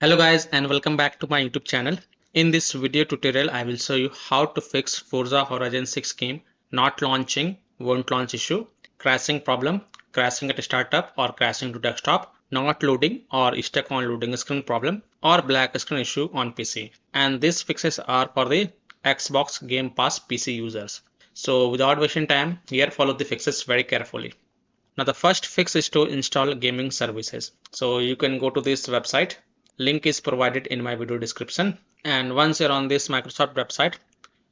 Hello guys and welcome back to my YouTube channel. In this video tutorial I will show you how to fix Forza Horizon 6 game not launching, won't launch issue, crashing problem, crashing at startup or crashing to desktop, not loading or stuck on loading screen problem or black screen issue on PC. And these fixes are for the Xbox Game Pass PC users. So without wasting time, here follow the fixes very carefully. Now the first fix is to install gaming services. So you can go to this website. Link is provided in my video description. And once you're on this Microsoft website,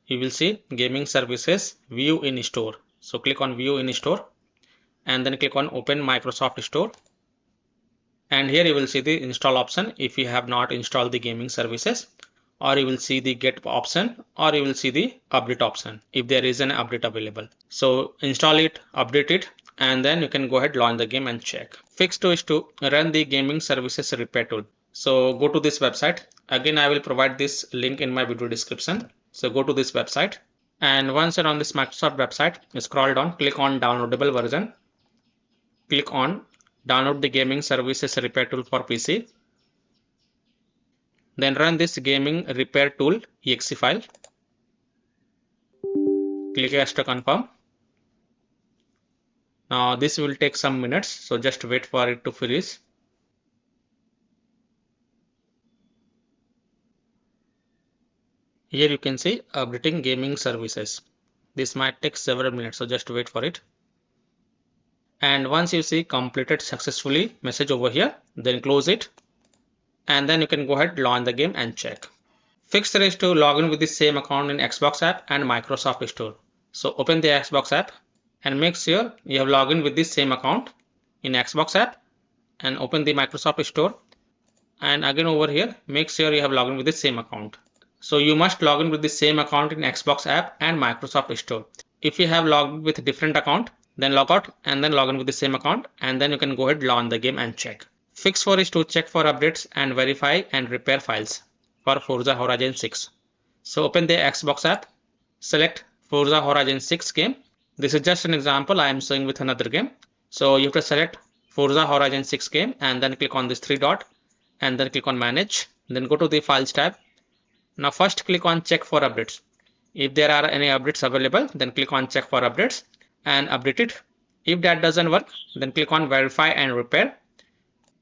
you will see gaming services view in store. So click on view in store and then click on open Microsoft Store. And here you will see the install option if you have not installed the gaming services, or you will see the get option, or you will see the update option if there is an update available. So install it, update it, and then you can go ahead, launch the game and check. Fix 2 is to run the gaming services repair tool. So go to this website. Again, I will provide this link in my video description. So go to this website. And once you're on this Microsoft website, scroll down, click on downloadable version. Click on download the gaming services repair tool for PC. Then run this gaming repair tool exe file. Click yes to confirm. Now this will take some minutes, so just wait for it to finish. Here you can see updating gaming services. This might take several minutes, so just wait for it. And once you see completed successfully message over here, then close it. And then you can go ahead, launch the game and check. Fix 3 is to log in with the same account in Xbox app and Microsoft Store. So open the Xbox app and make sure you have logged in with the same account in Xbox app, and open the Microsoft Store. And again over here, make sure you have logged in with the same account. So you must log in with the same account in Xbox app and Microsoft Store. If you have logged in with a different account, then log out and then log in with the same account, and then you can go ahead, launch the game and check. Fix 4 is to check for updates and verify and repair files for Forza Horizon 6. So open the Xbox app, select Forza Horizon 6 game. This is just an example I am showing with another game. So you have to select Forza Horizon 6 game and then click on this three dot and then click on manage. Then go to the files tab. Now first click on check for updates. If there are any updates available, then click on check for updates and update it. If that doesn't work, then click on verify and repair.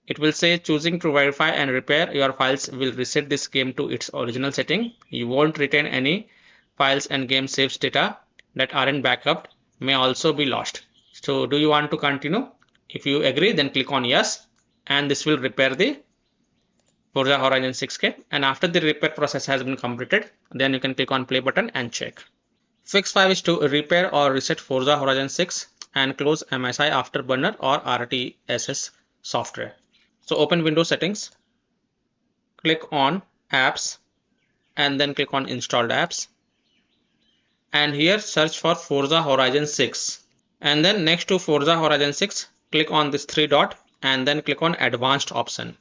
It will say choosing to verify and repair your files will reset this game to its original setting. You won't retain any files, and game saves data that aren't backed may also be lost. So do you want to continue? If you agree, then click on yes, and this will repair the Forza Horizon 6 game. And after the repair process has been completed, then you can click on play button and check. Fix 5 is to repair or reset Forza Horizon 6 and close MSI Afterburner or RTSS software. So open Windows settings, click on apps and then click on installed apps, and here search for Forza Horizon 6, and then next to Forza Horizon 6 click on this three dot and then click on advanced option.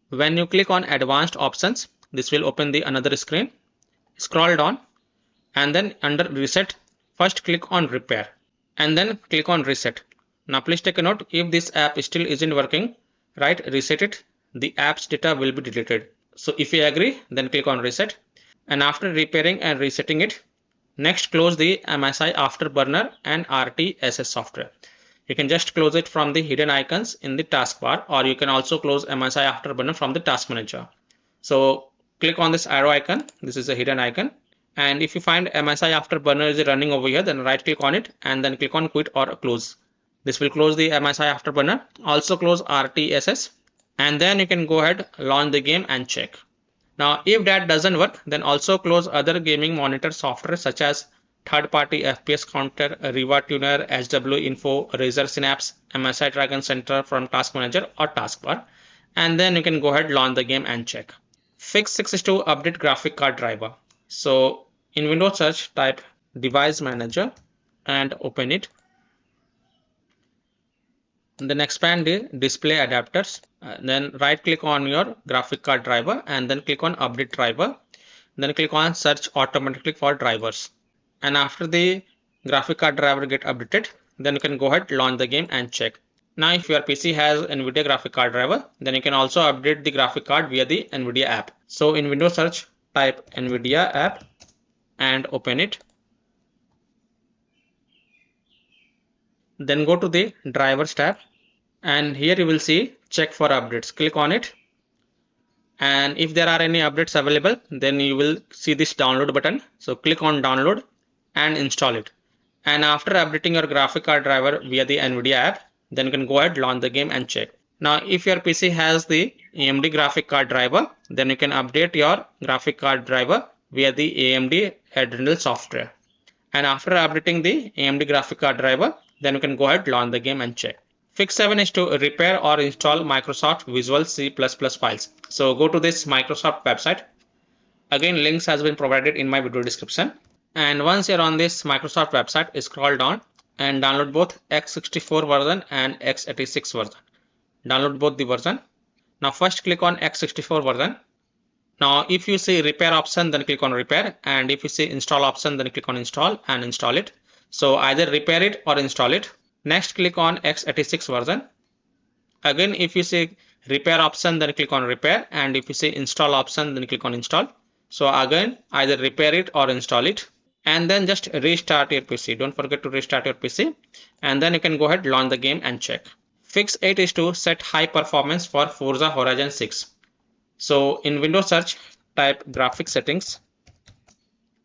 When you click on advanced options, this will open the another screen. Scroll down and then under reset, first click on repair and then click on reset. Now please take a note, if this app still isn't working, right, reset it, the app's data will be deleted. So if you agree, then click on reset, and after repairing and resetting it, next close the MSI Afterburner and RTSS software. You can just close it from the hidden icons in the taskbar, or you can also close MSI Afterburner from the task manager. So click on this arrow icon, this is a hidden icon, and if you find MSI Afterburner is running over here, then right click on it and then click on quit or close. This will close the MSI Afterburner, also close RTSS, and then you can go ahead, launch the game and check. Now if that doesn't work, then also close other gaming monitor software such as third-party FPS counter, Riva Tuner, SW Info, Razer Synapse, MSI Dragon Center from Task Manager or Taskbar, and then you can go ahead, launch the game and check. Fix 6 is to update graphic card driver. So in Windows search, type device manager and open it. Then expand the display adapters, then right click on your graphic card driver and then click on update driver, then click on search automatically for drivers, and after the graphic card driver get updated, then you can go ahead, launch the game and check. Now if your PC has NVIDIA graphic card driver, then you can also update the graphic card via the NVIDIA app. So in Windows search, type NVIDIA app and open it. Then go to the drivers tab, and here you will see check for updates. Click on it, and if there are any updates available, then you will see this download button. So click on download and install it. And after updating your graphic card driver via the NVIDIA app, then you can go ahead, launch the game and check. Now if your PC has the AMD graphic card driver, then you can update your graphic card driver via the AMD Adrenal software. And after updating the AMD graphic card driver, then you can go ahead, launch the game and check. Fix 7 is to repair or install Microsoft Visual C++ files. So go to this Microsoft website. Again, links has been provided in my video description. And once you're on this Microsoft website, scroll down and download both x64 version and x86 version. Download both the version. Now first click on x64 version. Now if you see repair option, then click on repair, and if you see install option, then click on install and install it. So either repair it or install it. Next click on x86 version. Again, if you see repair option, then click on repair, and if you see install option, then click on install. So again, either repair it or install it, and then just restart your PC. Don't forget to restart your PC, and then you can go ahead, launch the game and check. Fix 8 is to set high performance for Forza Horizon 6. So in Windows search, type graphics settings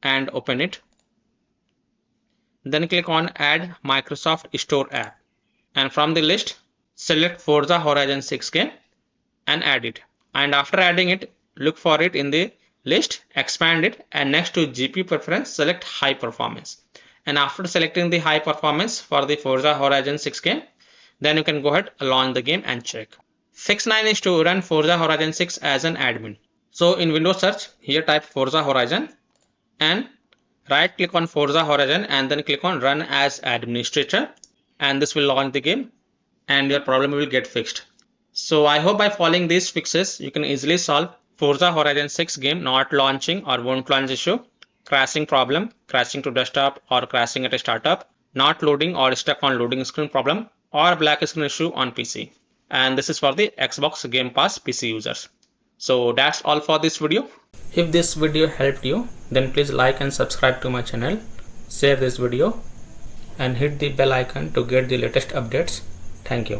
and open it. Then click on add Microsoft Store app, and from the list select Forza Horizon 6 game and add it. And after adding it, look for it in the list, expand it, and next to GPU preference select high performance. And after selecting the high performance for the Forza Horizon 6 game, then you can go ahead, launch the game and check. Fix 9 is to run Forza Horizon 6 as an admin. So in Windows search, here type Forza Horizon and right click on Forza Horizon and then click on run as administrator, and this will launch the game and your problem will get fixed. So I hope by following these fixes, you can easily solve Forza Horizon 6 game not launching or won't launch issue, crashing problem, crashing to desktop or crashing at a startup, not loading or stuck on loading screen problem, or black screen issue on PC. And this is for the Xbox Game Pass PC users. So that's all for this video. If this video helped you, then please like and subscribe to my channel, share this video and hit the bell icon to get the latest updates. Thank you.